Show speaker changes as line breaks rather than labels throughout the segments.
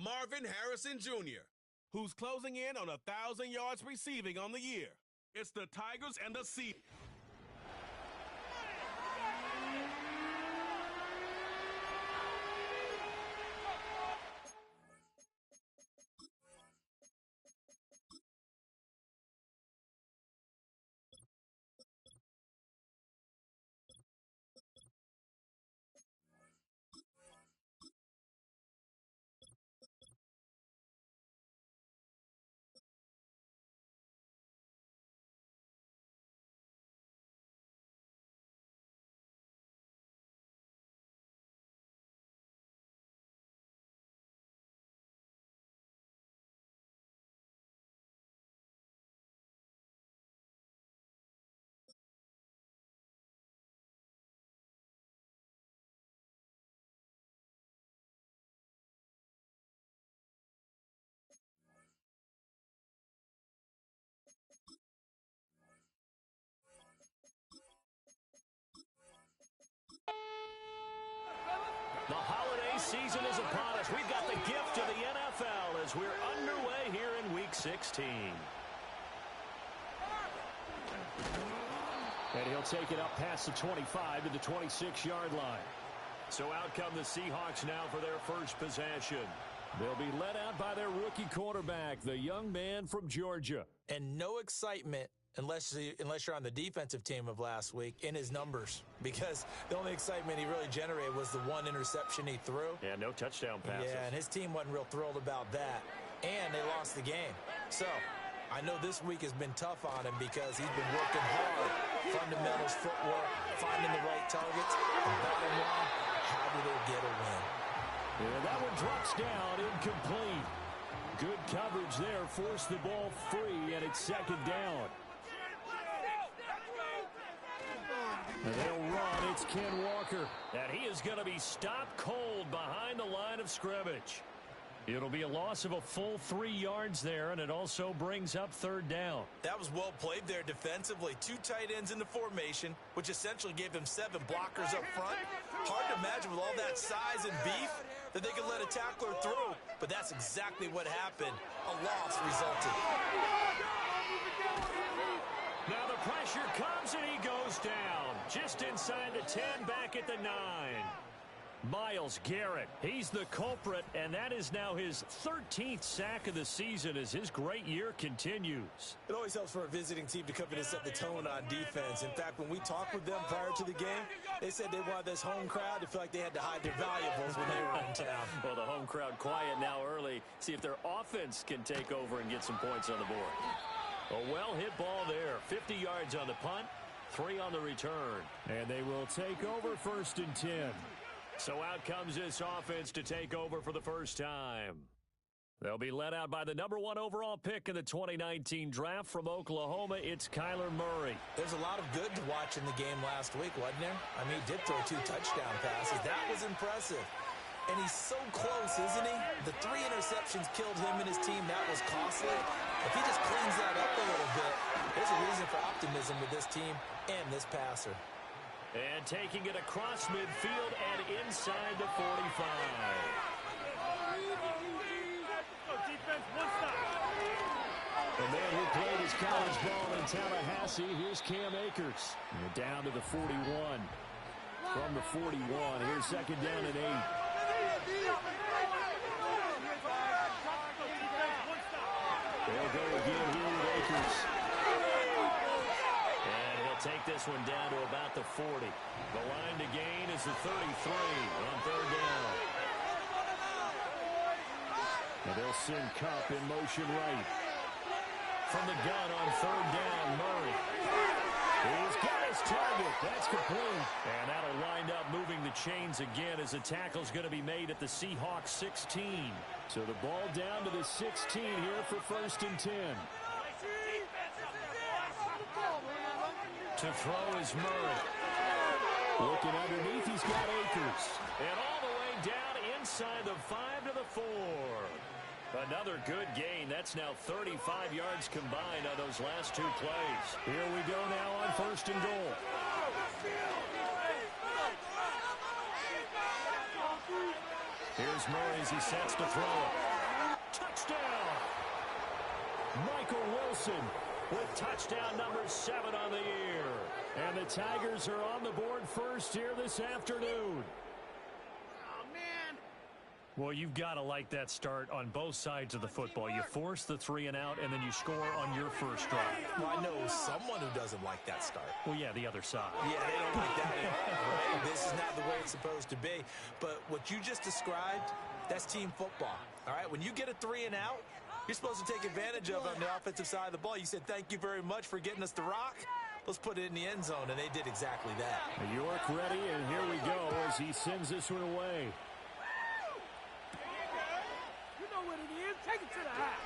Marvin Harrison Jr., who's closing in on 1,000 yards receiving on the year. It's the Tigers and the Sea.
The holiday season is upon us. We've got the gift of the NFL as we're underway here in Week 16. And he'll take it up past the 25 to the 26-yard line. So out come the Seahawks now for their first possession. They'll be led out by their rookie quarterback, the young man from Georgia.
And no excitement unless you're on the defensive team of last week in his numbers, because the only excitement he really generated was the one interception he threw.
Yeah, no touchdown passes.
Yeah, and his team wasn't real thrilled about that. And they lost the game. So I know this week has been tough on him because he's been working hard. Fundamentals, footwork, finding the right targets. And bottom line, how do they get a win?
Yeah, that one drops down, incomplete. Good coverage there, forced the ball free, and it's second down. And they'll run. It's Ken Walker. And he is going to be stopped cold behind the line of scrimmage. It'll be a loss of a full 3 yards there, and it also brings up third down.
That was well played there defensively. 2 tight ends in the formation, which essentially gave him 7 blockers up front. Hard to imagine with all that size and beef that they could let a tackler through, but that's exactly what happened. A loss resulted.
Now the pressure comes, and he goes down. Just inside the 10, back at the 9. Myles Garrett, he's the culprit, and that is now his 13th sack of the season as his great year continues.
It always helps for a visiting team to come in and set the tone on defense. In fact, when we talked with them prior to the game, they said they wanted this home crowd to feel like they had to hide their valuables when they were in town.
Well, the home crowd quiet now early. See if their offense can take over and get some points on the board. A well-hit ball there. 50 yards on the punt, 3 on the return. And they will take over 1st and 10. So out comes this offense to take over for the first time. They'll be led out by the number 1 overall pick in the 2019 draft from Oklahoma. It's Kyler Murray.
There's a lot of good to watch in the game last week, wasn't there? I mean, he did throw 2 touchdown passes. That was impressive. And he's so close, isn't he? The 3 interceptions killed him and his team. That was costly. If he just cleans that up a little bit, there's a reason for optimism with this team and this passer.
And taking it across midfield and inside the 45. The man who played his college ball in Tallahassee, here's Cam Akers. And down to the 41. From the 41, here's second down and 8. They'll go again here with Akers. And he'll take this one down to about the 40. The line to gain is the 33 on third down. And they'll send Kupp in motion right. From the gun on third down, Murray. He's got his target. That's complete. And that'll wind up moving the chains again as the tackle's going to be made at the Seahawks 16. So the ball down to the 16 here for 1st and 10. To throw is Murray. Looking underneath, he's got Akers. And all the way down inside the 5 to the 4. Another good gain. That's now 35 yards combined on those last 2 plays. Here we go now on 1st and goal. Here's Murray as he sets to throw it. Michael Wilson with touchdown number 7 on the year. And the Tigers are on the board first here this afternoon. Well, you've got to like that start on both sides of the football. You force the 3 and out, and then you score on your first drive.
Well, I know someone who doesn't like that start.
Well, yeah, the other side.
Yeah, they don't like that either, right? This is not the way it's supposed to be. But what you just described, that's team football. All right, when you get a 3 and out, you're supposed to take advantage of it on the offensive side of the ball. You said, thank you very much for getting us the rock. Let's put it in the end zone, and they did exactly that.
York ready, and here we go as he sends this one away.
Take it to the house.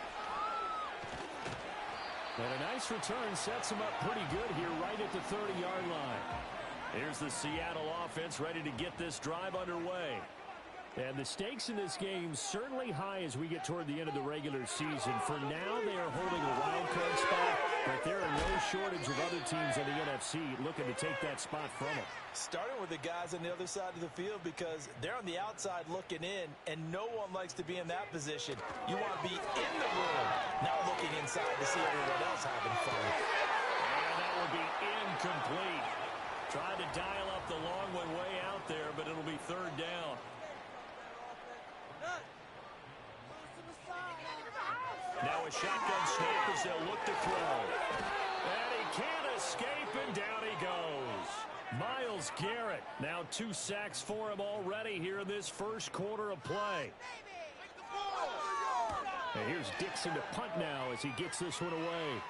And a nice return sets him up pretty good here right at the 30-yard line. Here's the Seattle offense ready to get this drive underway. And the stakes in this game certainly high as we get toward the end of the regular season. For now, they are holding a wild card spot, but there are no shortage of other teams in the NFC looking to take that spot from them.
Starting with the guys on the other side of the field because they're on the outside looking in, and no one likes to be in that position. You want to be in the room, not looking inside to see everyone else having fun.
And that will be incomplete. Tried to dial up the long one way out there, but it'll be 3rd down. Now a shotgun snap as they'll look to throw. And he can't escape, and down he goes. Myles Garrett, now 2 sacks for him already here in this first quarter of play. And here's Dixon to punt now as he gets this one away.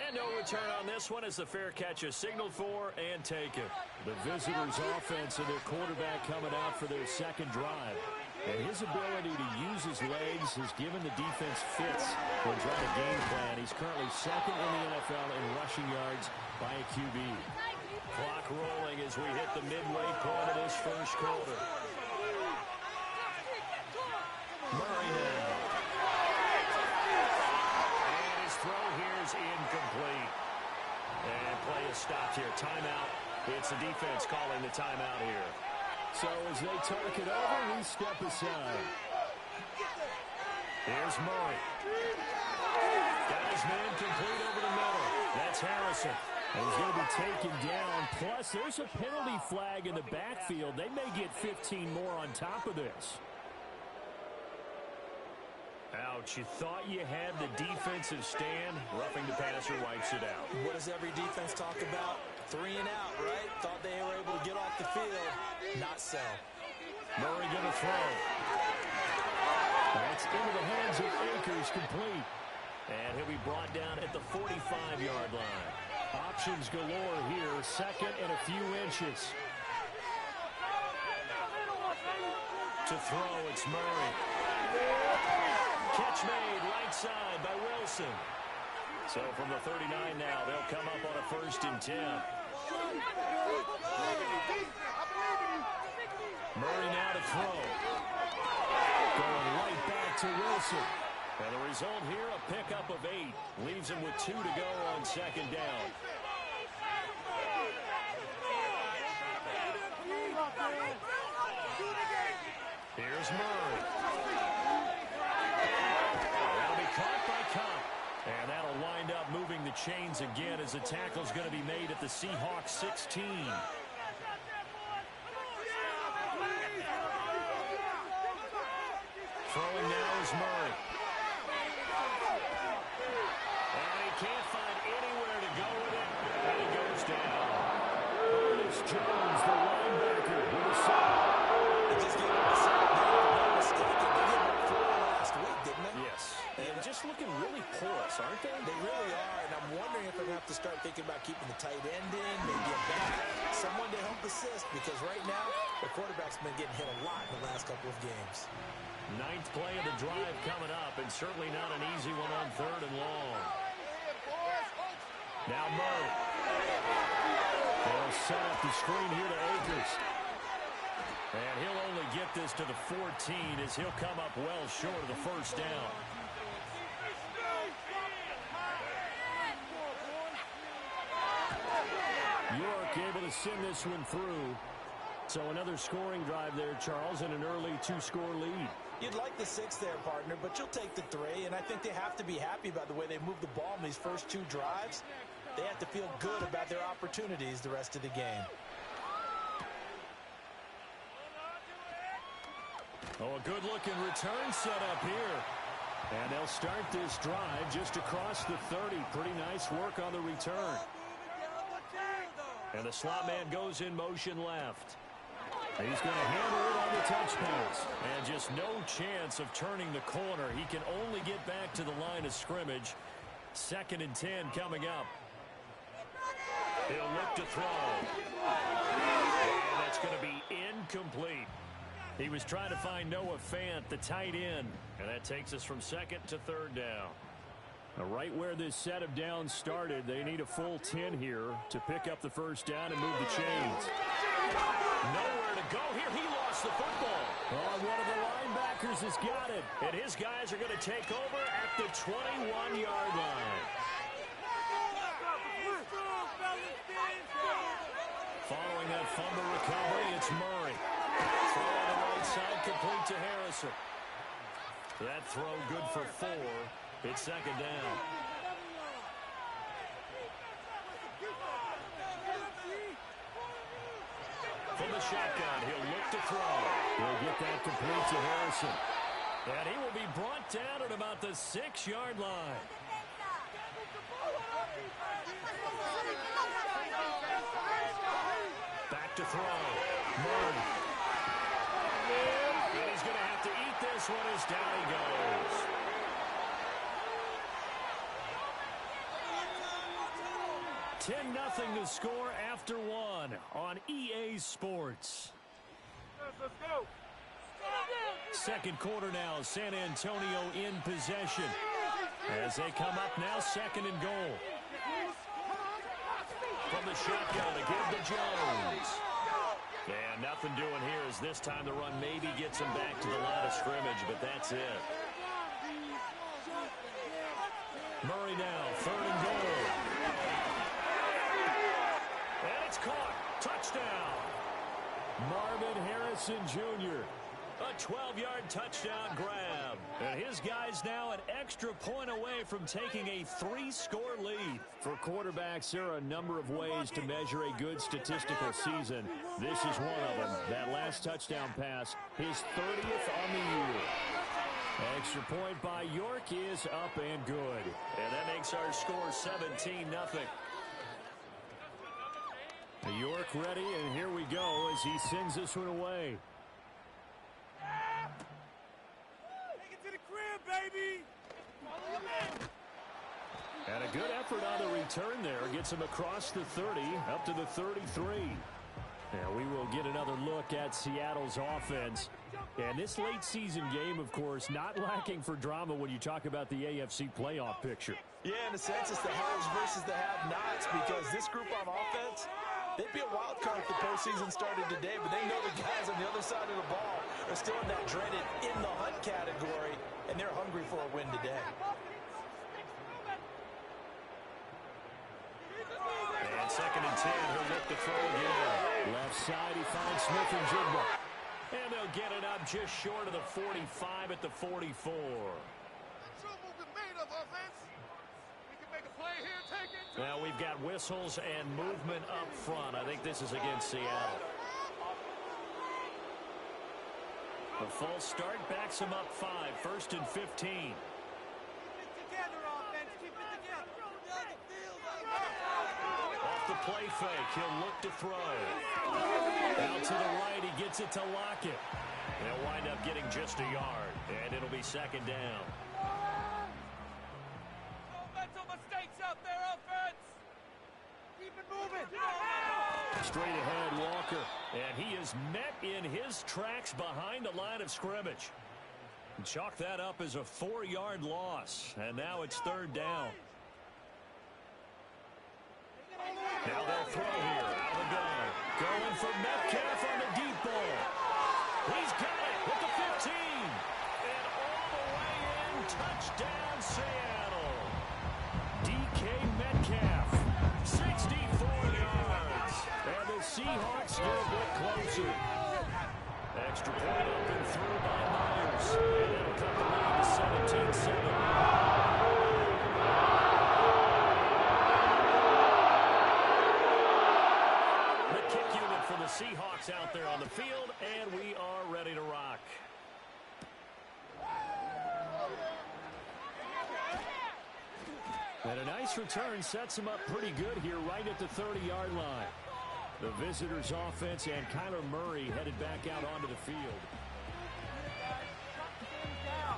And no return on this one as the fair catch is signaled for and taken. The visitors' offense and their quarterback coming out for their second drive. And his ability to use his legs has given the defense fits when trying to game plan. He's currently 2nd in the NFL in rushing yards by a QB. Clock rolling as we hit the midway point of this first quarter. Murray now. And his throw here is incomplete. And play is stopped here. Timeout. It's the defense calling the timeout here. So as they talk it over, we step aside. Here's Murray. Got his man complete over the middle. That's Harrison. And he's going to be taken down. Plus, there's a penalty flag in the backfield. They may get 15 more on top of this. Ouch, you thought you had the defensive stand. Roughing the passer wipes it out.
What does every defense talk about? 3 and out, right? Thought they were able to get off the field. Not so.
Murray going to throw. That's into the hands of Akers, complete. And he'll be brought down at the 45-yard line. Options galore here. 2nd and a few inches. To throw, it's Murray. Catch made right side by Wilson. So from the 39 now, they'll come up on a 1st and 10. Murray now to throw. Going right back to Wilson. And the result here, a pickup of 8. Leaves him with 2 to go on 2nd down. Here's Murray. That'll be caught by Cup. And that'll wind up moving the chains again as the tackle's going to be made at the Seahawks 16. Throwing now is Murray. And he can't find anywhere to go with it. And he goes down. Ernest Jones, the linebacker, with a sack.
They just gave him a sack. No mistake. They gave him 4 last week, didn't they?
Yes. And just looking really porous, aren't they?
They really are, and I'm wondering if they're going to have to start thinking about keeping the tight end in, maybe a back, someone to help assist, because right now, the quarterback's been getting hit a lot in the last couple of games.
9th play of the drive coming up, and certainly not an easy one on 3rd and long. Now Murray. They'll set up the screen here to Akers. And he'll only get this to the 14 as he'll come up well short of the 1st down. York able to send this one through. So another scoring drive there, Charles, and an early 2-score lead.
You'd like the 6 there, partner, but you'll take the 3, and I think they have to be happy about the way they moved the ball in these first 2 drives. They have to feel good about their opportunities the rest of the game.
Oh, a good-looking return set up here. And they'll start this drive just across the 30. Pretty nice work on the return. And the slot man goes in motion left. He's going to handle it on the touch pass. And just no chance of turning the corner. He can only get back to the line of scrimmage. 2nd and 10 coming up. He'll look to throw. And that's going to be incomplete. He was trying to find Noah Fant, the tight end. And that takes us from 2nd to 3rd down. Now, right where this set of downs started, they need a full 10 here to pick up the first down and move the chains. Nowhere to go here. He lost the football. Oh, one of the linebackers has got it. And his guys are going to take over at the 21-yard line. Following that fumble recovery, it's Murray. Throw on the right side, complete to Harrison. That throw good for 4. It's 2nd down. From the shotgun, he'll look to throw. He'll get that complete to Harrison. And he will be brought down at about the 6-yard line. Back to throw. Murray. And he's going to have to eat this one as down he goes. Nothing to score after 1 on EA Sports.
Let's go.
Second quarter now, San Antonio in possession. As they come up now, 2nd and goal. From the shotgun to give to Jones. And nothing doing here as this time the run maybe gets him back to the line of scrimmage, but that's it. Murray now, 3rd and goal. And it's caught. Touchdown. Marvin Harrison Jr. A 12-yard touchdown grab. And his guys now an extra point away from taking a 3-score lead. For quarterbacks, there are a number of ways to measure a good statistical season. This is one of them. That last touchdown pass, his 30th on the year. Extra point by York is up and good. And that makes our score 17-0. York ready, and here we go as he sends this one away.
Take it to the crib, baby.
And a good effort on the return there. Gets him across the 30, up to the 33. And we will get another look at Seattle's offense. And this late season game, of course, not lacking for drama when you talk about the AFC playoff picture.
Yeah, in a sense, it's the haves versus the have-nots, because this group on offense, they'd be a wild card if the postseason started today, but they know the guys on the other side of the ball are still in that dreaded in-the-hunt category, and they're hungry for a win today.
And 2nd and 10, he'll look to throw again. Left side, he finds Smith and Jigba. And they'll get it up just short of the 45 at the 44. Now we've got whistles and movement up front. I think this is against Seattle. The false start backs him up 5, 1st and 15.
Keep it together, offense. Keep it together.
Off the play fake, he'll look to throw. Out to the right, he gets it to Lockett. They'll wind up getting just a yard, and it'll be 2nd down.
No mental mistakes out there, offense. Keep it moving.
Straight ahead, Walker. And he is met in his tracks behind the line of scrimmage. Chalk that up as a 4-yard loss. And now it's 3rd down. Now they'll throw here out of the gun. Going for Metcalf on the deep ball. He's got it with the 15. And all the way in, touchdown Seattle. DK Metcalf, 64 yards. And the Seahawks get a bit closer. extra point up and through by Myers. And that'll cut the lead to 17-7. For the Seahawks out there on the field, and we are ready to rock. And a nice return sets him up pretty good here right at the 30-yard line. The visitors' offense and Kyler Murray headed back out onto the field.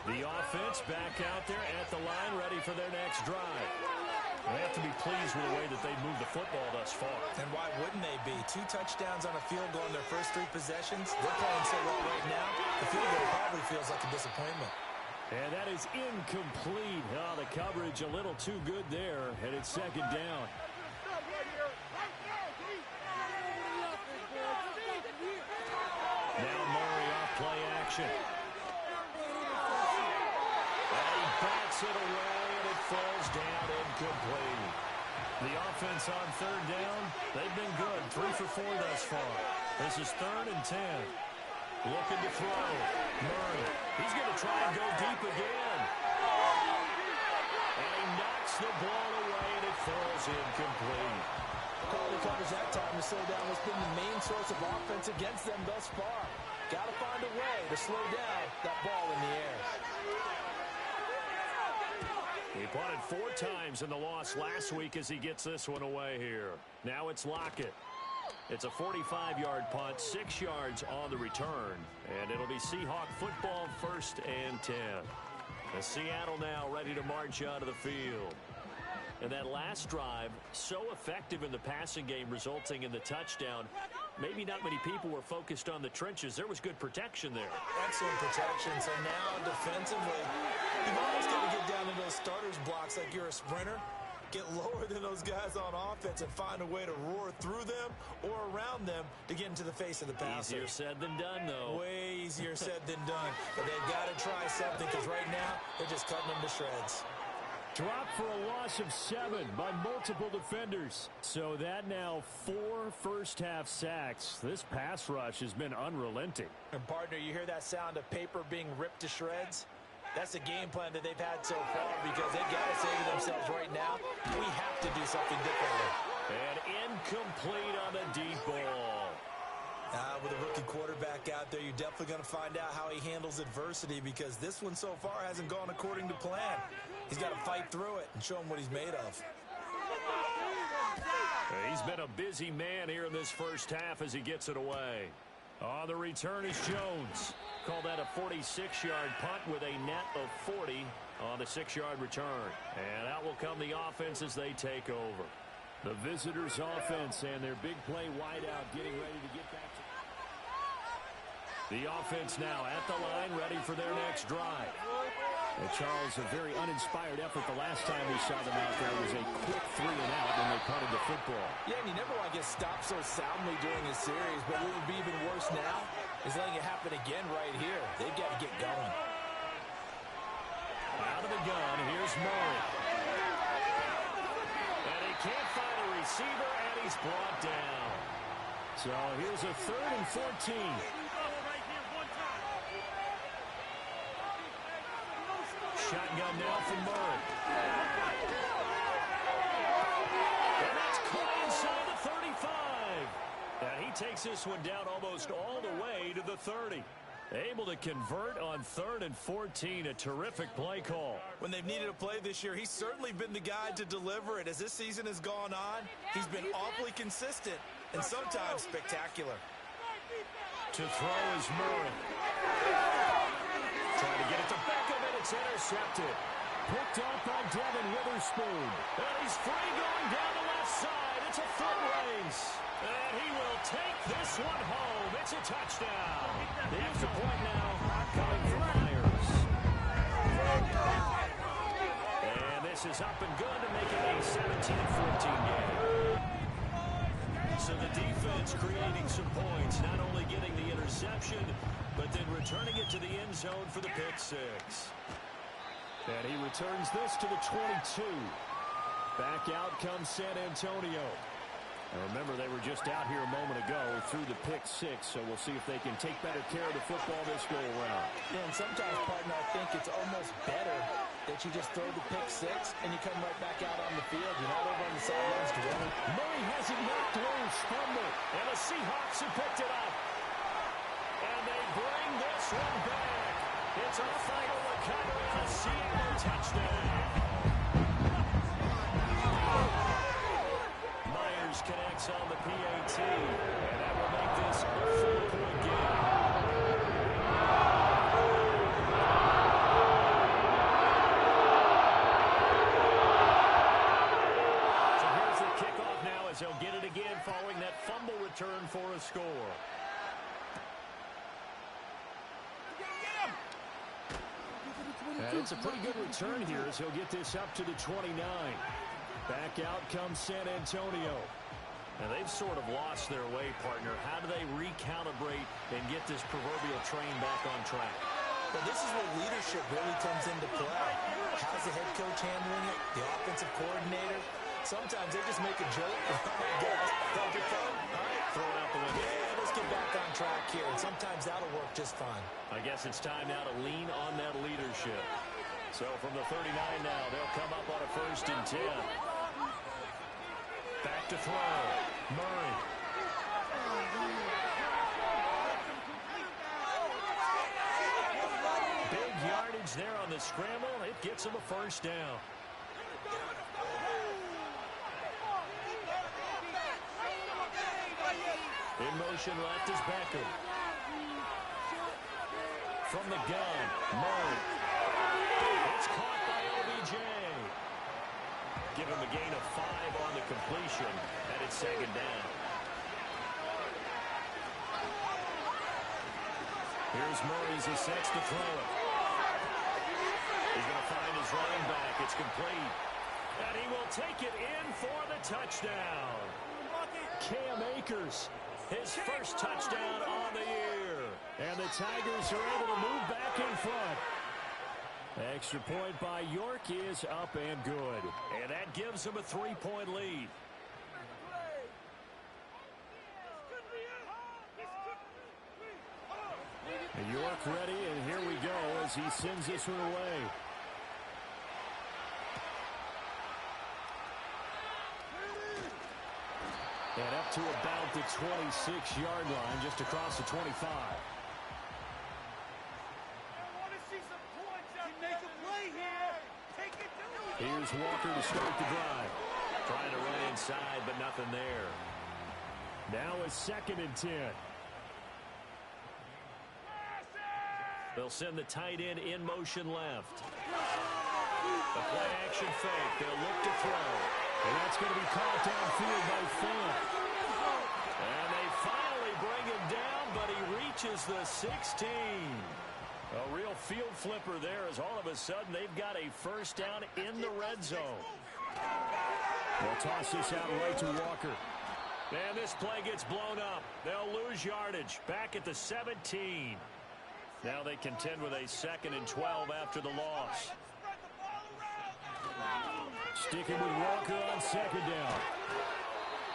The offense back out there at the line, ready for their next drive. They have to be pleased with the way that they've moved the football thus far.
And why wouldn't they be? 2 touchdowns on a field goal in their first 3 possessions. They're playing so well right now, the field goal probably feels like a disappointment.
And that is incomplete. Oh, the coverage a little too good there, and it's second down. Now Murray off play action. And he bats it away, and it falls down incomplete. The offense on third down, they've been good. 3 for 4 thus far. This is 3rd and 10. Looking to throw. Murray. He's going to try and go deep again. And he knocks the ball away, and it falls incomplete.
Call the coverage that time to slow down what's been the main source of offense against them thus far. Got to find a way to slow down that ball in the air.
He punted 4 times in the loss last week as he gets this one away here. Now it's Lockett. It's a 45-yard punt, 6 yards on the return, and it'll be Seahawk football 1st and 10. The Seattle now ready to march out of the field. And that last drive, so effective in the passing game, resulting in the touchdown. Maybe not many people were focused on the trenches. There was good protection there.
Excellent protection. So now defensively, you've always got to get down to those starters blocks like you're a sprinter. Get lower than those guys on offense and find a way to roar through them or around them to get into the face of the passer.
Easier said than done, though.
Way easier said than done. But they've got to try something because right now they're just cutting them to shreds.
Dropped for a loss of 7 by multiple defenders. So that now 4 first-half sacks. This pass rush has been unrelenting.
And, partner, you hear that sound of paper being ripped to shreds? That's the game plan that they've had so far because they've got to say to themselves right now, we have to do something differently.
And incomplete on the deep ball.
With a rookie quarterback out there, you're definitely going to find out how he handles adversity because this one so far hasn't gone according to plan. He's got to fight through it and show him what he's made of.
He's been a busy man here in this first half as he gets it away. On the return is Jones. Call that a 46-yard punt with a net of 40 on the 6-yard return. And out will come the offense as they take over. The visitors' offense and their big play wideout getting ready to get back to... The offense now at the line, ready for their next drive. And Charles, a very uninspired effort the last time we saw them out there. It was a quick 3-and-out when they punted the football.
Yeah, and you never want to get stopped so soundly during a series, but what would be even worse now is letting it happen again right here. They've got to get going.
Out of the gun, here's Murray. And he can't find a receiver, and he's brought down. So here's a 3rd and 14. Shotgun now from Murray. And that's caught inside the 35. And he takes this one down almost all the way to the 30. Able to convert on 3rd and 14. A terrific play call.
When they've needed a play this year, he's certainly been the guy to deliver it. As this season has gone on, he's been awfully consistent and sometimes spectacular.
To throw is Murray. Trying to get it to Beckham, and it's intercepted. Picked up by Devin Witherspoon. And he's free going down the left side. It's a foot race. And he will take this one home. It's a touchdown. The extra point now coming from Myers. And this is up and good to make it a 17-14 game. So the defense creating some points, not only getting the interception, but then returning it to the end zone for the pick 6. And he returns this to the 22. Back out comes San Antonio. And remember, they were just out here a moment ago through the pick six, so we'll see if they can take better care of the football this go-around.
Yeah, and sometimes, partner, I think it's almost better that you just throw the pick six and you come right back out on the field. You're not over on the sidelines dwelling.
Murray has it knocked loose, fumble, and the Seahawks have picked it up. And they bring this one back. It's a final recovery and a Seattle touchdown. Myers connects on the PAT, and that will make this a 4-point game. So here's the kickoff now as they'll get it again following that fumble return for a score. And it's a pretty good return here as he'll get this up to the 29. Back out comes San Antonio. Now they've sort of lost their way, partner. How do they recalibrate and get this proverbial train back on track?
Well, this is where leadership really comes into play. How's the head coach handling it? The offensive coordinator? Sometimes they just make a joke. Guys, got your phone? All right,
throw it out the window.
Yeah, let's get back on track here. And sometimes that'll work just fine.
I guess it's time now to lean on that leadership. So from the 39 now, they'll come up on a 1st and 10. Back to throw. Murray. Big yardage there on the scramble. It gets him a 1st down. In motion left is Beckham. From the gun, Murray. It's caught by OBJ. Give him a gain of 5 on the completion, and it's 2nd down. Here's Murray as he sets to throw it. He's going to find his running back. It's complete. And he will take it in for the touchdown. Cam Akers, his 1st touchdown on the year. And the Tigers are able to move back in front. Extra point by York is up and good. And that gives them a 3-point lead. And York ready, and here we go as he sends this one away. And up to about the 26-yard line, just across the 25. Here's Walker to start the drive. Trying to run inside, but nothing there. Now it's 2nd and 10. They'll send the tight end in motion left. The play action fake. They'll look to throw. And that's going to be caught downfield by Fant. And they finally bring him down, but he reaches the 16. A real field flipper there as all of a sudden they've got a 1st down in the red zone. They'll toss this out right to Walker. And this play gets blown up. They'll lose yardage. Back at the 17. Now they contend with a 2nd and 12 after the loss. Sticking with Walker on 2nd down.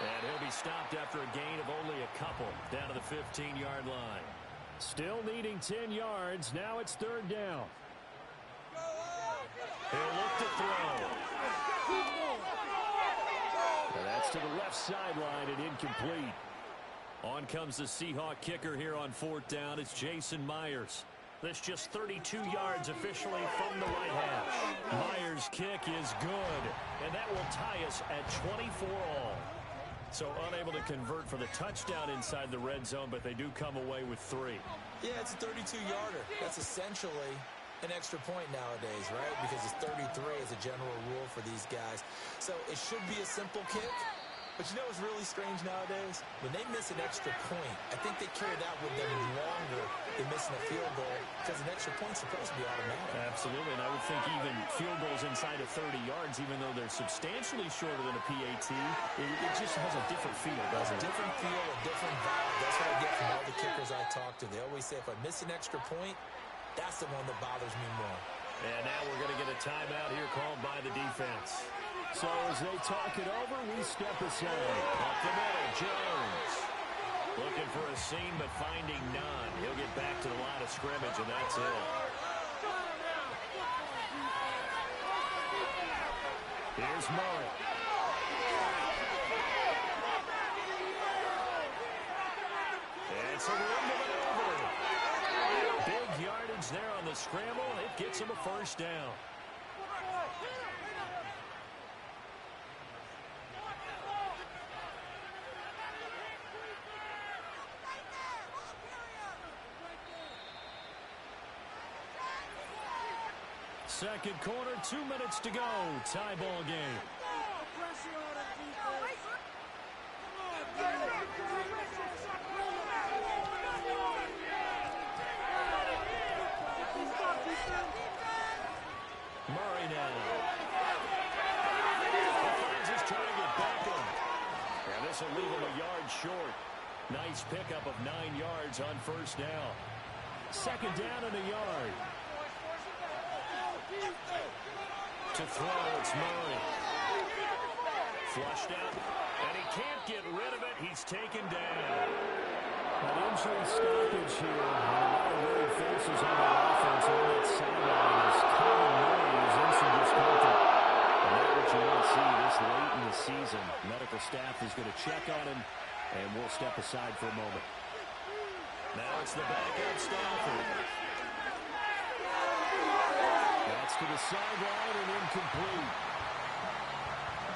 And he'll be stopped after a gain of only a couple down to the 15-yard line. Still needing 10 yards. Now it's 3rd down. He'll look to throw. And that's to the left sideline and incomplete. On comes the Seahawk kicker here on 4th down. It's Jason Myers. That's just 32 yards officially from the right hash. Myers' kick is good, and that will tie us at 24 all. So unable to convert for the touchdown inside the red zone, but they do come away with 3.
Yeah, it's a 32-yarder. That's essentially an extra point nowadays, right? Because it's 33 as a general rule for these guys. So it should be a simple kick. But you know what's really strange nowadays? When they miss an extra point, I think they carry that with them longer than missing a field goal because an extra point's supposed to be automatic.
Absolutely, and I would think even field goals inside of 30 yards, even though they're substantially shorter than a PAT, it just has a different feel, doesn't it?
A different feel, a different vibe. That's what I get from all the kickers I talk to. They always say if I miss an extra point, that's the one that bothers me more.
And now we're going to get a timeout here called by the defense. So as they talk it over, we step aside. Up the middle, Jones. Looking for a seam, but finding none. He'll get back to the line of scrimmage, and that's it. Here's Murray. It's a room to maneuver. Big yardage there on the scramble. It gets him a first down. Second quarter, 2 minutes to go. Tie ball game. Murray now. Finds his target, Beckham. And this will leave him a yard short. Nice pickup of 9 yards on first down. Second down and a yard. To throw, it's Murray. Flushed out, and he can't get rid of it. He's taken down. An injury stoppage here. And a lot of worried faces on the offense on that sideline as Kyler Murray is in some discomfort. And that's what you want to see this late in the season. Medical staff is going to check on him, and we'll step aside for a moment. Now it's the backup Stafford. That's to the sideline and incomplete.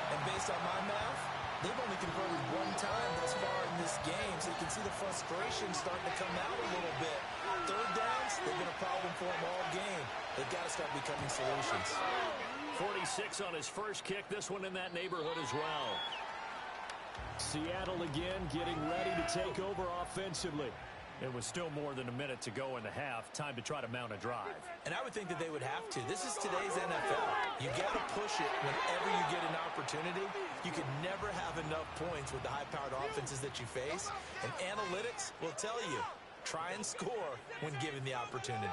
And based on my math, they've only converted 1 time thus far in this game, so you can see the frustration starting to come out a little bit. Third downs, they've been a problem for them all game. They've got to start becoming solutions.
46 on his first kick. This one in that neighborhood as well. Seattle again getting ready to take over offensively. It was still more than a minute to go in the half. Time to try to mount a drive.
And I would think that they would have to. This is today's NFL. You got to push it whenever you get an opportunity. You can never have enough points with the high-powered offenses that you face. And analytics will tell you, try and score when given the opportunity.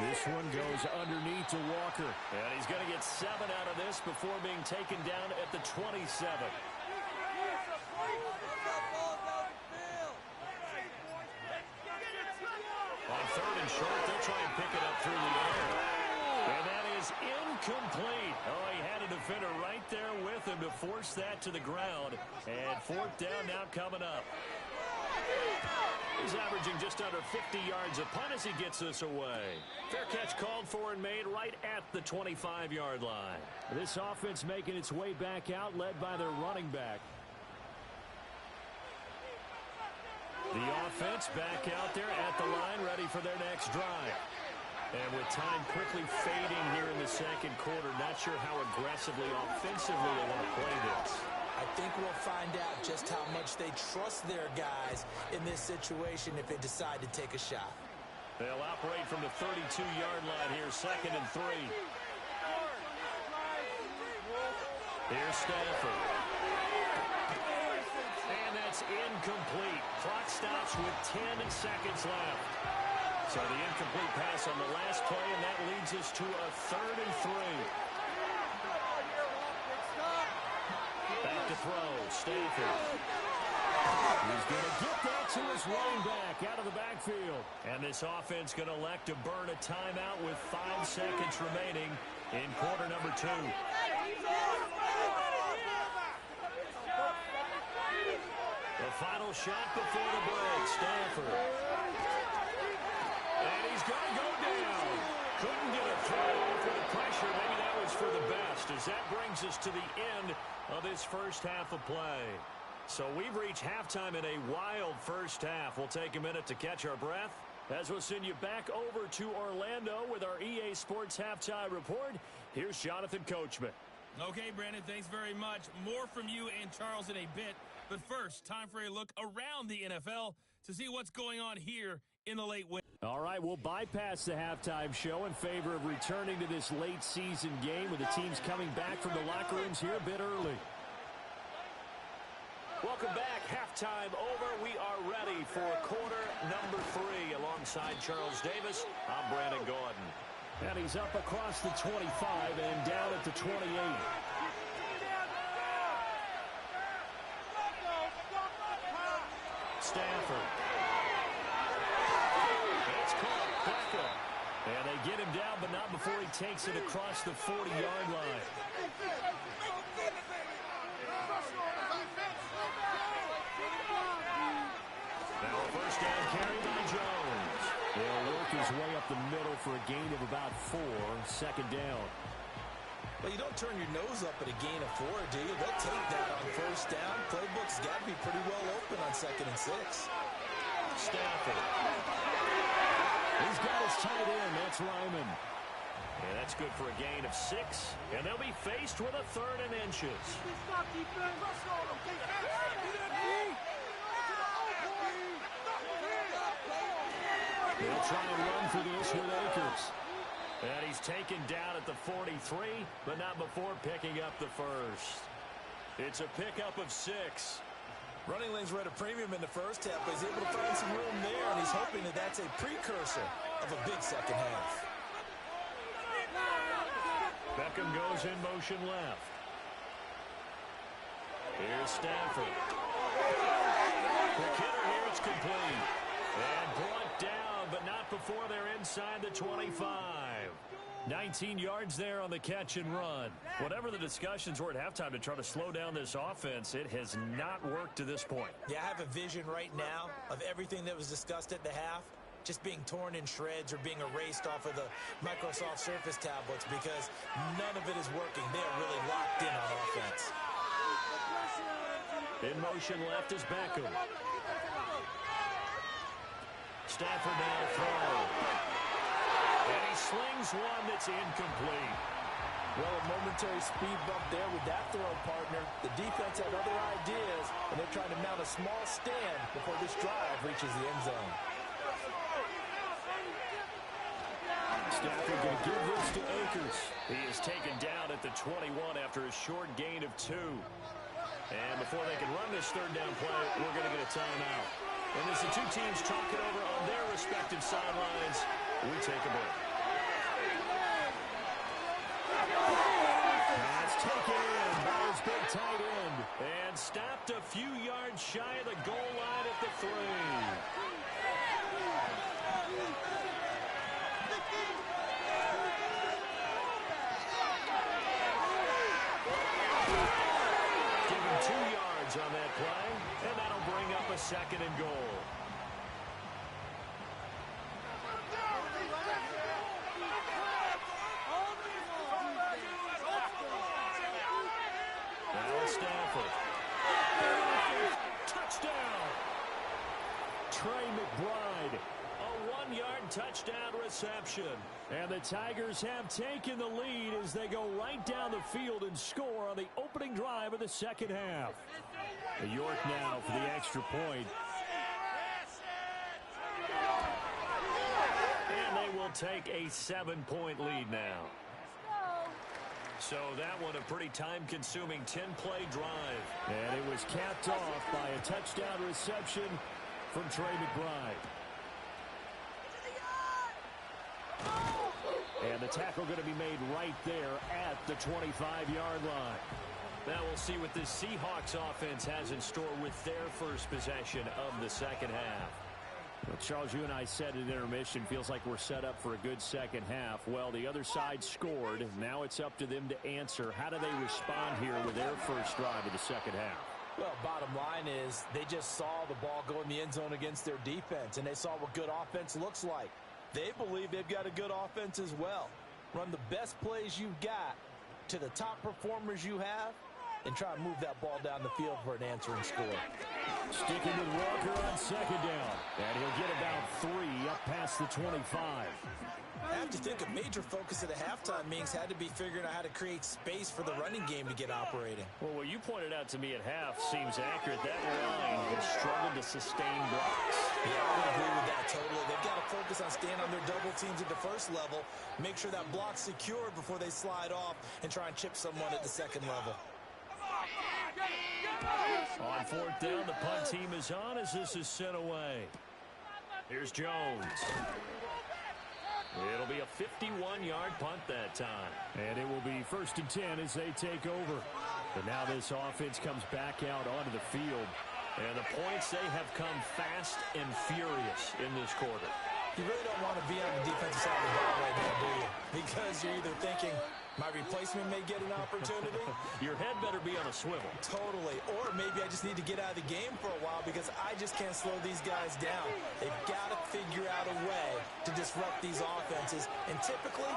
This one goes underneath to Walker. And he's going to get 7 out of this before being taken down at the 27. On third and short, they'll try and pick it up through the air. And that is incomplete. Oh, he had a defender right there with him to force that to the ground. And fourth down now coming up. He's averaging just under 50 yards a punt as he gets this away. Fair catch called for and made right at the 25-yard line. This offense making its way back out, led by their running back. The offense back out there at the line, ready for their next drive. And with time quickly fading here in the second quarter, not sure how aggressively, offensively they want to play this.
I think we'll find out just how much they trust their guys in this situation if they decide to take a shot.
They'll operate from the 32-yard line here, 2nd and 3. Here's Stafford. And that's incomplete. Clock stops with 10 seconds left. So the incomplete pass on the last play, and that leads us to a 3rd and 3. Back to throw, Stafford. He's going to get that to his running back out of the backfield. And this offense going to elect to burn a timeout with 5 seconds remaining in quarter number 2. The final shot before the break, Stafford. And he's going to go down. Couldn't get a throw off with the pressure. Maybe that was for the best, as that brings us to the end of this first half of play. So we've reached halftime in a wild first half. We'll take a minute to catch our breath as we'll send you back over to Orlando with our EA Sports Halftime Report. Here's Jonathan Coachman.
Okay, Brandon, thanks very much. More from you and Charles in a bit. But first, time for a look around the NFL to see what's going on here in the late winter.
All right, we'll bypass the halftime show in favor of returning to this late season game with the teams coming back from the locker rooms here a bit early. Welcome back. Halftime over. We are ready for quarter number 3. Alongside Charles Davis, I'm Brandon Gaudin.
And he's up across the 25 and down at the 28.
Stafford. It's caught. Beckham. And they get him down, but not before he takes it across the 40-yard line. Now a first down carry by Jones.
They'll work his way up the middle for a gain of about 4. Second down.
Well, you don't turn your nose up at a gain of 4, do you? They'll take that on first down. Playbook's got to be pretty well open on 2nd and 6.
Stafford.
He's got his tight end. That's Lyman.
And that's good for a gain of 6. And they'll be faced with a 3rd and inches.
They'll try and run for this with Akers.
And he's taken down at the 43, but not before picking up the first. It's a pickup of 6.
Running lanes were at a premium in the first half, but he's able to find some room there, and he's hoping that that's a precursor of a big second half.
Beckham goes in motion left. Here's Stafford. Quick hitter here, it's complete. And brought down, but not before they're inside the 25. 19 yards there on the catch and run. Whatever the discussions were at halftime to try to slow down this offense, it has not worked to this point.
Yeah, I have a vision right now of everything that was discussed at the half just being torn in shreds or being erased off of the Microsoft Surface tablets because none of it is working. They're really locked in on offense.
In motion left is Beckham. Stafford now to throw. And he slings one that's incomplete.
Well, a momentary speed bump there with that throw, partner. The defense had other ideas, and they're trying to mount a small stand before this drive reaches the end zone.
Stafford going to give this to Akers.
He is taken down at the 21 after a short gain of 2. And before they can run this 3rd down play, we're going to get a timeout. And as the two teams talk it over on their respective sidelines, we take a break.
That's taken in by his big tight end.
And stopped a few yards shy of the goal line at the 3. Give him 2 yards on that play, and that'll bring up a 2nd and goal. Now Stafford. Touchdown!
Trey McBride.
A 1-yard touchdown reception.
And the Tigers have taken the lead as they go right down the field and score on the opening drive of the second half. York now for the extra point.
And they will take a 7-point lead now. So that one a pretty time-consuming 10-play drive.
And it was capped off by a touchdown reception from Trey McBride. And the tackle going to be made right there at the 25-yard line.
Now we'll see what this Seahawks offense has in store with their first possession of the second half.
Well, Charles, you and I said at intermission, feels like we're set up for a good second half. Well, the other side scored. Now it's up to them to answer. How do they respond here with their first drive of the second half?
Well, bottom line is they just saw the ball go in the end zone against their defense, and they saw what good offense looks like. They believe they've got a good offense as well. Run the best plays you've got to the top performers you have and try and move that ball down the field for an answering score.
Sticking with Walker on second down. And he'll get about 3 up past the 25.
I have to think a major focus at the halftime meetings had to be figuring out how to create space for the running game to get operating.
Well, what you pointed out to me at half seems accurate. That line has struggled to sustain blocks.
Yeah, I would agree with that totally. They've got to focus on staying on their double teams at the first level, make sure that block's secured before they slide off and try and chip someone at the second level.
On fourth down, the punt team is on as this is sent away. Here's Jones. It'll be a 51-yard punt that time.
And it will be 1st and 10 as they take over. And now this offense comes back out onto the field.
And the points, they have come fast and furious in this quarter.
You really don't want to be on the defensive side of the ball right now, do you? Because you're either thinking, my replacement may get an opportunity.
Your head better be on a swivel.
Totally. Or maybe I just need to get out of the game for a while because I just can't slow these guys down. They've got to figure out a way to disrupt these offenses. And typically,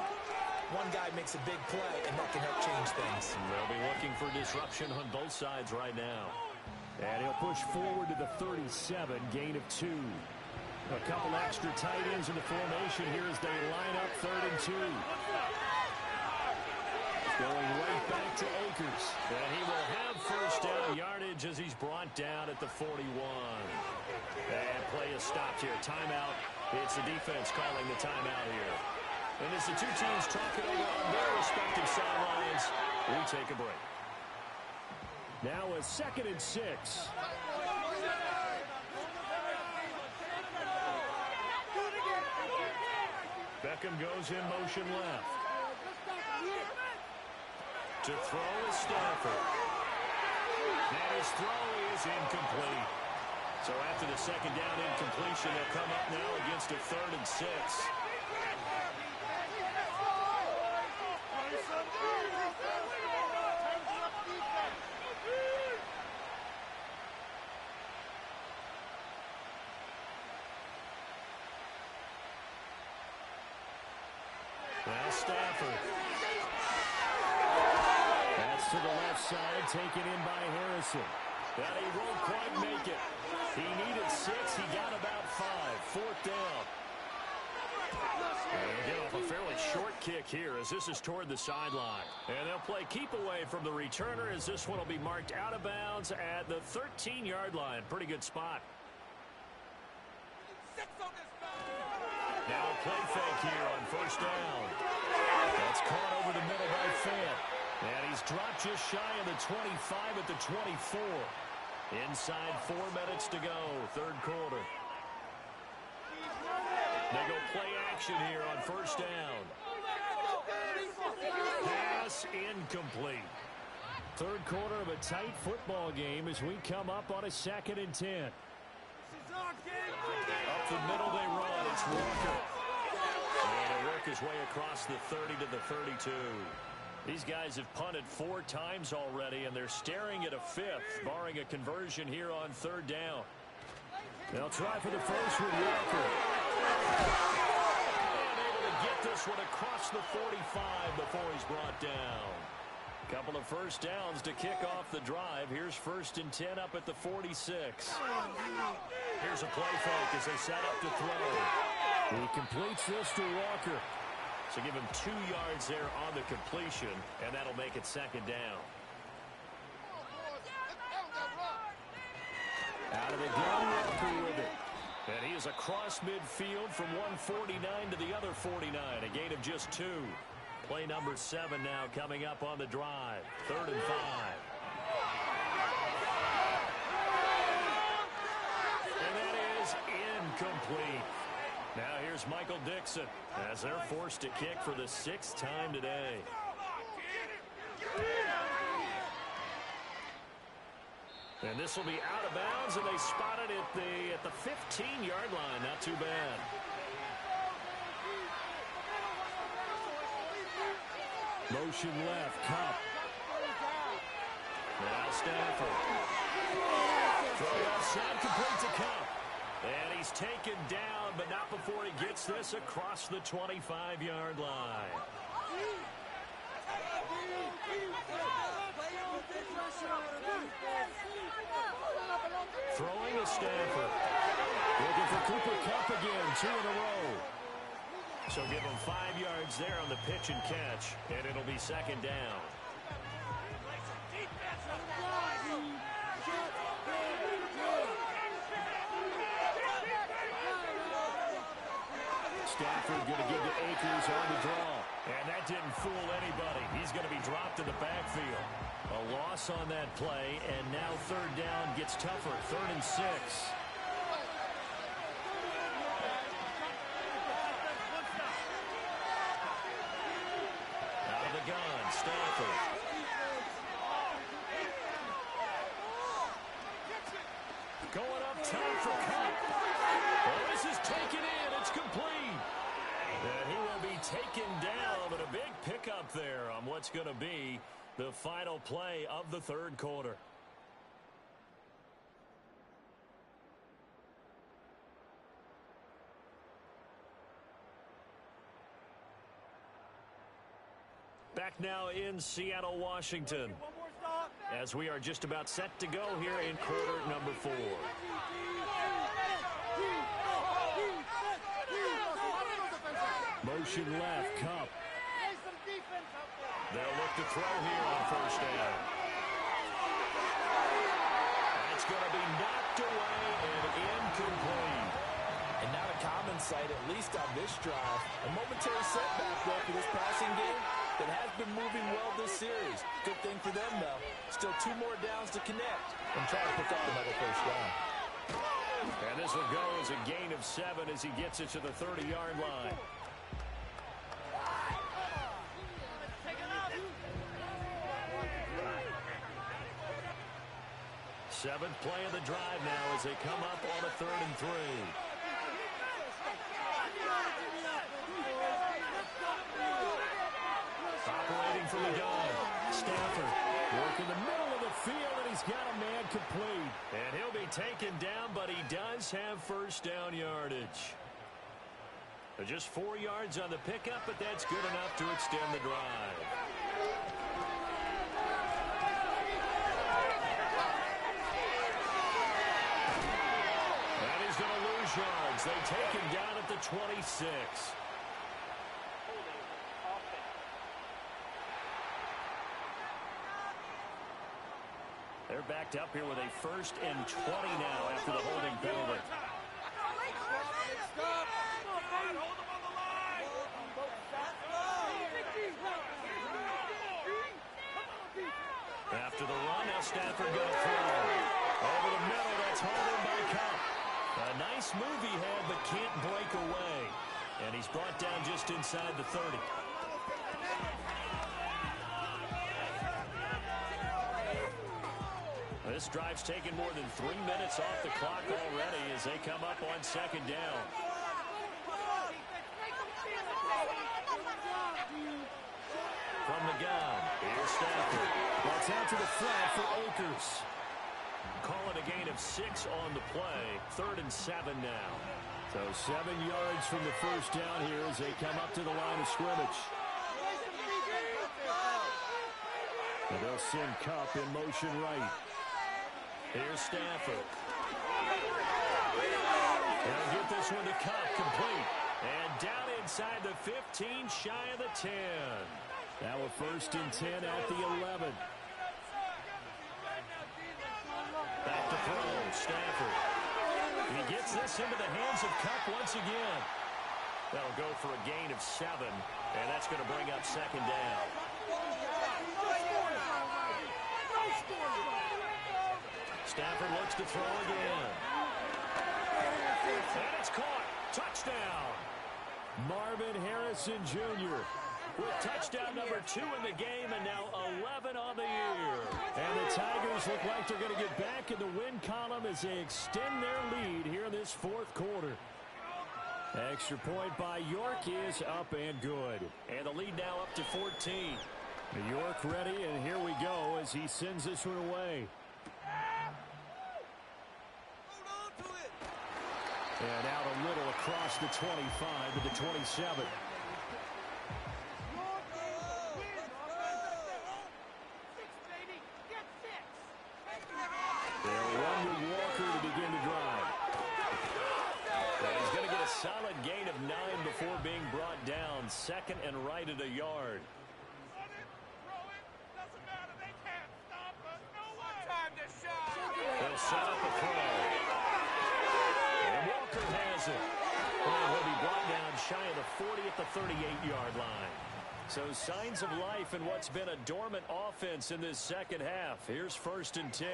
one guy makes a big play, and that can help change things.
They'll be looking for disruption on both sides right now.
And he'll push forward to the 37, gain of 2. A couple extra tight ends in the formation here as they line up 3rd and 2. Going right back to Akers.
And he will have first down yardage as he's brought down at the 41. And play is stopped here. Timeout. It's the defense calling the timeout here. And as the two teams talk it over on their respective sidelines, we take a break.
Now a 2nd and 6.
Beckham goes in motion left. To throw is Stafford. And his throw is incomplete. So after the second down incompletion, they'll come up now against a 3rd and 6. Now Stafford.
That's to the left side, taken in by Harrison.
But he won't quite make it. He needed 6. He got about 5. 4th down. And get off a fairly short kick here as this is toward the sideline. And they'll play keep away from the returner as this one will be marked out of bounds at the 13-yard line. Pretty good spot. Now a play fake here on 1st down. That's caught over the middle by Fant. And he's dropped just shy of the 25 at the 24. Inside 4 minutes to go, 3rd quarter. They go play action here on 1st down. Pass incomplete.
3rd quarter of a tight football game as we come up on a 2nd and 10.
Up the middle they run. It's Walker. And he'll work his way across the 30 to the 32. These guys have punted 4 times already, and they're staring at a 5th, barring a conversion here on 3rd down.
They'll try for the first with Walker.
And able to get this one across the 45 before he's brought down. Couple of first downs to kick off the drive. Here's 1st and 10 up at the 46. Here's a play fake as they set up to throw.
He completes this to Walker.
So give him 2 yards there on the completion, and that'll make it 2nd down.
Out of the gun, Walker with it.
And he is across midfield from 149 to the other 49, a gain of just 2. Play number 7 now coming up on the drive. 3rd and 5. And that is incomplete. Now here's Michael Dixon as they're forced to kick for the 6th time today. And this will be out of bounds, and they spot it at the 15-yard line. Not too bad.
Motion left, Cup.
Now Stafford. Throw outside, complete to Cup. And he's taken down, but not before he gets this across the 25-yard line. Throwing to Stafford.
Looking for Cooper Kupp again, 2 in a row.
So give him 5 yards there on the pitch and catch, and it'll be 2nd down. Stafford going to give to Akers on the draw. And that that didn't fool anybody. He's going to be dropped in the backfield. A loss on that play, and now third down gets tougher. 3rd and 6. Out of the gun, Stafford. Going up top for Kupp. Well, this is taken in. It's complete. And he will be taken down, but a big pickup there on what's going to be the final play of the 3rd quarter. Back now in Seattle, Washington, as we are just about set to go here in quarter number 4. Motion left, Kupp. They'll look to throw here on 1st down. That's going to be knocked away and incomplete.
And not a common sight, at least on this drive. A momentary setback, though, for this passing game that has been moving well this series. Good thing for them, though. Still 2 more downs to connect and try to pick up another 1st down.
And this will go as a gain of 7 as he gets it to the 30-yard line. 7th play of the drive now as they come up on a 3rd and 3. Operating from the gun. Stafford working the middle of the field, and he's got a man complete. And he'll be taken down, but he does have 1st down yardage. Just 4 yards on the pickup, but that's good enough to extend the drive. Going to lose yards. They take him down at the 26. They're backed up here with a 1st and 20 now after the holding penalty. After the run, now Stafford going to throw. Over the middle, that's hauled in by Kupp. A nice move he had, but can't break away. And he's brought down just inside the 30. This drive's taken more than 3 minutes off the clock already as they come up on 2nd down. From the gun, here's Stafford.
That's out to the flat for Akers.
Call it a gain of 6 on the play. 3rd and 7 now.
So 7 yards from the 1st down here as they come up to the line of scrimmage. And they'll send Kupp in motion right.
Here's Stafford. They'll get this one to Kupp, complete. And down inside the 15, shy of the 10.
Now a 1st and 10 at the 11.
Back to throw, Stafford. He gets this into the hands of Kupp once again. That'll go for a gain of 7, and that's going to bring up 2nd down. Stafford looks to throw again. And it's caught. Touchdown.
Marvin Harrison Jr.
with touchdown number 2 in the game, and now 11 on the year.
And the Tigers look like they're going to get back in the win column as they extend their lead here in this 4th quarter. Extra point by York is up and good.
And the lead now up to 14.
York ready, and here we go as he sends this one away. And out a little across the 25 to the 27. They'll run with Walker to begin the drive.
And he's going to get a solid gain of 9 before being brought down. 2nd and right at a yard. They'll set up a throw. And Walker has it. And he'll be brought down shy of the 40 at the 38-yard line. So signs of life in what's been a dormant offense in this second half. Here's 1st and 10.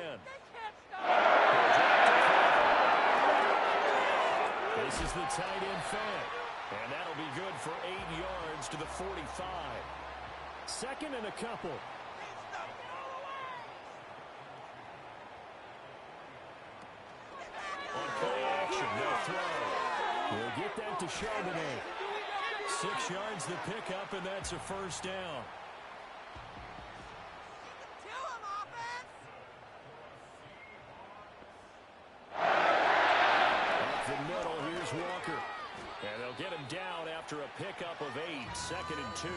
This is the tight end fake. And that'll be good for 8 yards to the 45.
2nd and a couple.
On play action, no throw.
We'll get that to Charbonnet.
6 yards the pickup, and that's a 1st down.
Up the middle, here's Walker.
And they'll get him down after a pickup of 8, 2nd and 2.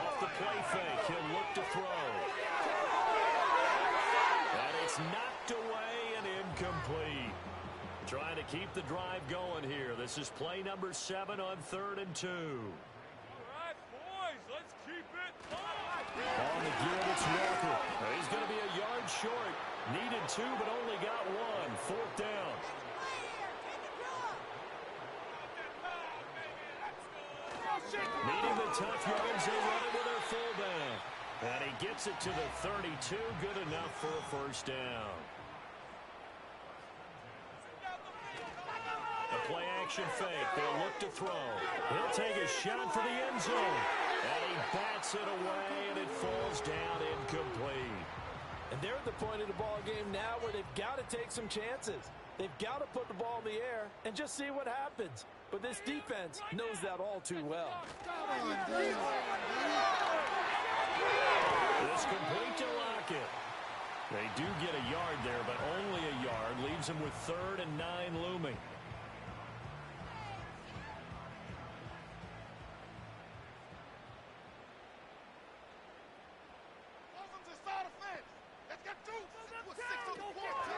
Off the play fake, he'll look to throw. And it's knocked away and incomplete. Trying to keep the drive going here. This is play number 7 on 3rd and 2.
All right, boys, let's keep it
On the give, it's Walker.
He's going to be a yard short. Needed 2, but only got 1. 4th down. Needing the tough yards, they run it with their fullback. And he gets it to the 32. Good enough for a 1st down. A play action fake. They'll look to throw. He'll take a shot for the end zone. And he bats it away, and it falls down incomplete.
And they're at the point of the ball game now where they've got to take some chances. They've got to put the ball in the air and just see what happens. But this defense knows that all too well.
This complete to Lockett. They do get a yard there, but only a yard. Leaves them with 3rd and 9 looming.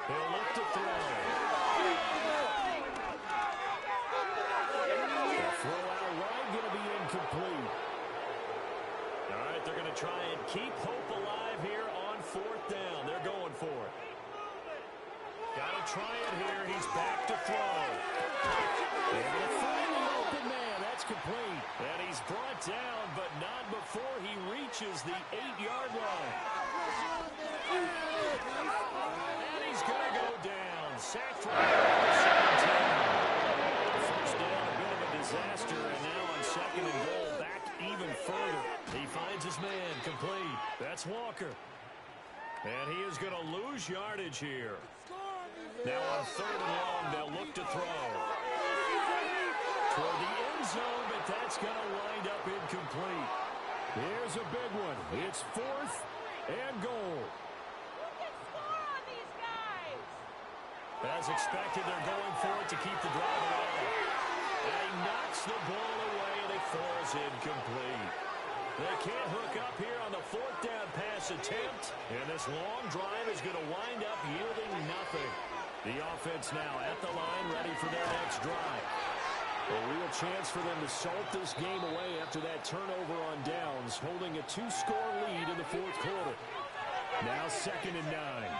They'll look to throw.
The throw out wide going to be incomplete.
All right, they're going to try and keep hope alive here on 4th down. They're going for it. Got to try it here. He's back to throw.
They're going to find the open man. That's complete.
And he's brought down, but not before he reaches the 8-yard line. And he's going to go down. Sacked right at the 17. 1st down, a bit of a disaster, and now on 2nd and goal, back even further. He finds his man, complete. That's Walker. And he is going to lose yardage here. Now on 3rd and long, they'll look to throw. Toward the end zone, but that's going to wind up incomplete.
Here's a big one. It's 4th and goal.
As expected, they're going for it to keep the drive alive. And he knocks the ball away, and it falls incomplete. They can't hook up here on the 4th down pass attempt, and this long drive is going to wind up yielding nothing. The offense now at the line, ready for their next drive.
A real chance for them to salt this game away after that turnover on downs, holding a 2-score lead in the 4th quarter. Now 2nd and 9.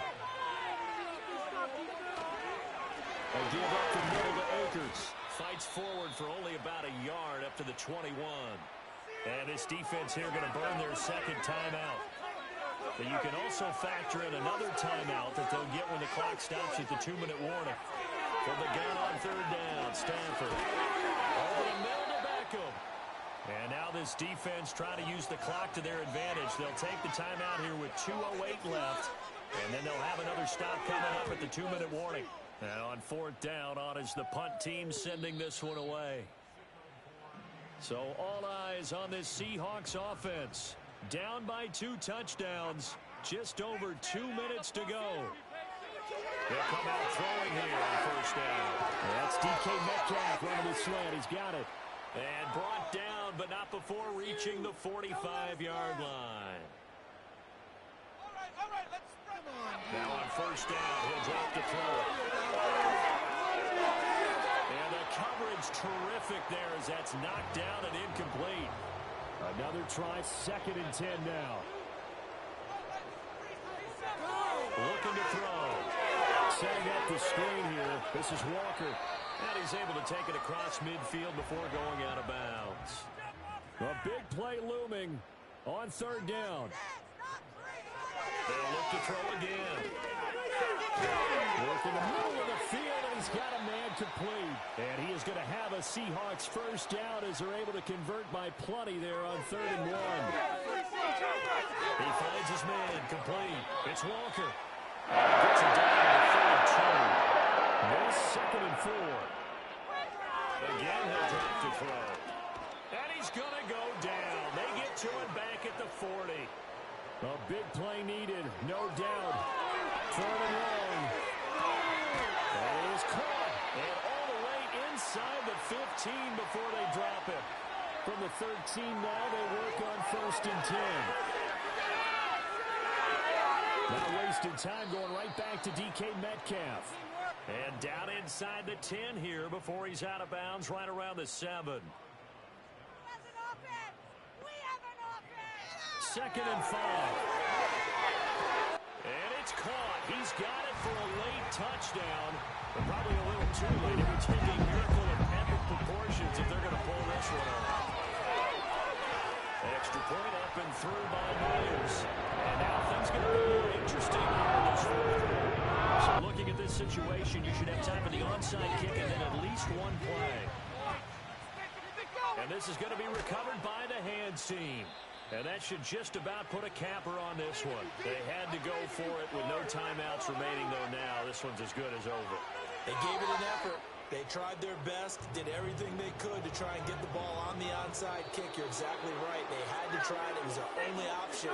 A give up the middle to Akers.
Fights forward for only about a yard up to the 21. And this defense here going to burn their 2nd timeout. But you can also factor in another timeout that they'll get when the clock stops at the 2-minute warning. From the gun on 3rd down, Stanford. Over the middle to Beckham. And now this defense trying to use the clock to their advantage. They'll take the timeout here with 2:08 left. And then they'll have another stop coming up at the 2-minute warning. And on 4th down, on is the punt team sending this one away. So all eyes on this Seahawks offense. Down by 2 touchdowns. Just over 2 minutes to go. They'll come out throwing here on 1st down.
That's DK Metcalf running the slant. He's got it.
And brought down, but not before reaching the 45-yard line.
All right, let's spread on.
Now on 1st down, he'll drop to throw. And the coverage terrific there as that's knocked down and incomplete.
Another try, 2nd and 10 now.
Looking to throw. setting up the screen here. This is Walker. And he's able to take it across midfield before going out of bounds. A big play looming on third down. They'll look to throw again. Work in the middle of the field, and he's got a man complete. And he is going to have a Seahawks first down as they're able to convert by plenty there on 3rd and 1. He finds his man complete. It's Walker. Gets it down to the 32. This 2nd and 4. Again, he'll drop to throw. And he's going to go down. They get to him back at the 40. A big play needed, no doubt. 3rd and long. And he is caught. And all the way inside the 15 before they drop it. From the 13 now, they work on 1st and 10. Not wasting time, going right back to DK Metcalf. And down inside the 10 here before he's out of bounds right around the 7. 2nd and 5. And it's caught. He's got it for a late touchdown. But probably a little too late. It would take a miracle of epic proportions if they're going to pull this one off. Extra point up and through by Myers. And now things going to be more interesting here in this 4th quarter. So looking at this situation, you should have time for the onside kick and then at least one play. And this is going to be recovered by the hands team. And that should just about put a capper on this one. They had to go for it with no timeouts remaining, though now this one's as good as over.
They gave it an effort. They tried their best, did everything they could to try and get the ball on the onside kick. You're exactly right. They had to try it. It was their only option.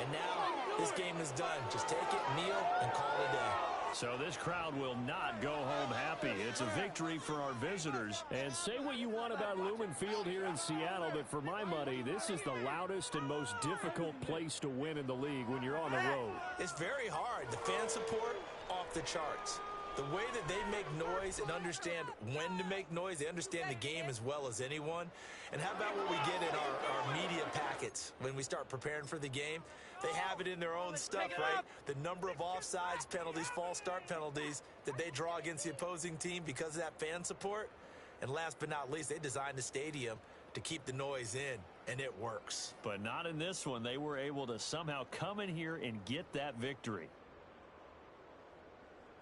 And now this game is done. Just take it, kneel, and call it a day.
So this crowd will not go home happy. It's a victory for our visitors. And say what you want about Lumen Field here in Seattle, but for my money, this is the loudest and most difficult place to win in the league when you're on the road.
It's very hard. The fan support, off the charts. The way that they make noise and understand when to make noise, they understand the game as well as anyone. And how about what we get in our media packets when we start preparing for the game? They have it in their own stuff, right? The number of offsides penalties, false start penalties that they draw against the opposing team because of that fan support. And last but not least, they designed the stadium to keep the noise in, and it works.
But not in this one. They were able to somehow come in here and get that victory.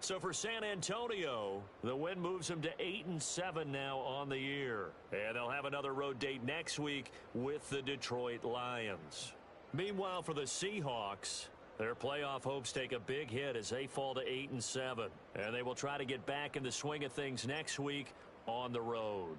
So for San Antonio, the win moves them to 8-7 now on the year. And they'll have another road date next week with the Detroit Lions. Meanwhile, for the Seahawks, their playoff hopes take a big hit as they fall to 8-7. And they will try to get back in the swing of things next week on the road.